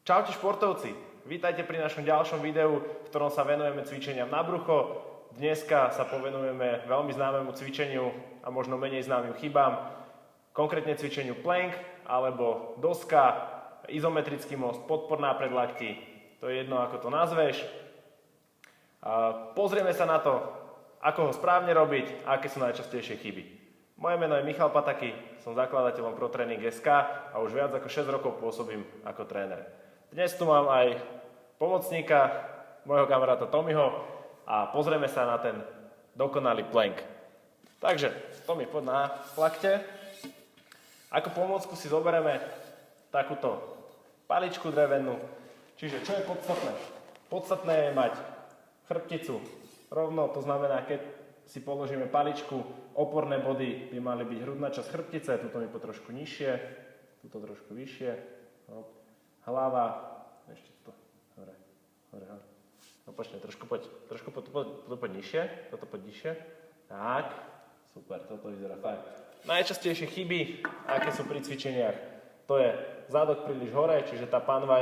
Čaute športovci, vítajte pri našom ďalšom videu, v ktorom sa venujeme cvičeniam na brucho. Dneska sa povenujeme veľmi známemu cvičeniu a možno menej známym chybám, konkrétne cvičeniu plank alebo doska, izometrický most, podporná predlakti, to je jedno ako to nazveš. Pozrieme sa na to, ako ho správne robiť a aké sú najčastejšie chyby. Moje meno je Michal Pataky, som zakladateľom ProTraining.sk a už viac ako 6 rokov pôsobím ako tréner. Dnes tu mám aj pomocníka, môjho kamaráta Tomiho a pozrieme sa na ten dokonalý plank. Takže, Tomi, poď na lakte. Ako pomôcku si zoberieme takúto paličku drevenú. Čiže, čo je podstatné? Podstatné je mať chrbticu rovno, to znamená, keď si položíme paličku, oporné body by mali byť hrudná časť chrbtice, tuto mi po trošku nižšie, tuto trošku vyššie, hlava, ešte to, hore. Opačne, trošku poď nižšie, toto poď nižšie, tak, super, toto vyzerá fajn. Najčastejšie chyby, aké sú pri cvičeniach, to je zádok príliš hore, čiže tá panva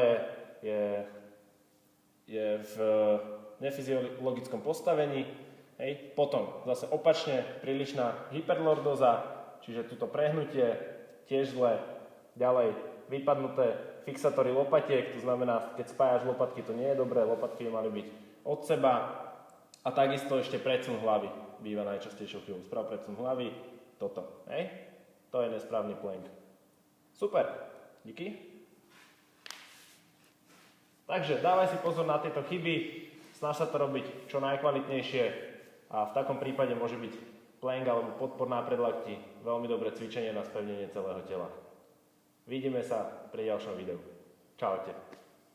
je v nefyziologickom postavení. Hej. Potom zase opačne prílišná hyperlordoza, čiže túto prehnutie tiež zle. Ďalej vypadnuté fixatory lopatiek, to znamená, keď spájaš lopatky, to nie je dobré, lopatky by mali byť od seba. A takisto ešte predsun hlavy býva najčastejšou chybou. Sprav predsun hlavy, toto. Hej. To je nesprávny plank. Super, díky. Takže dávaj si pozor na tieto chyby, snaž sa to robiť čo najkvalitnejšie a v takom prípade môže byť plank alebo podporná predlakti veľmi dobré cvičenie na spevnenie celého tela. Vidíme sa pri ďalšom videu. Čaute.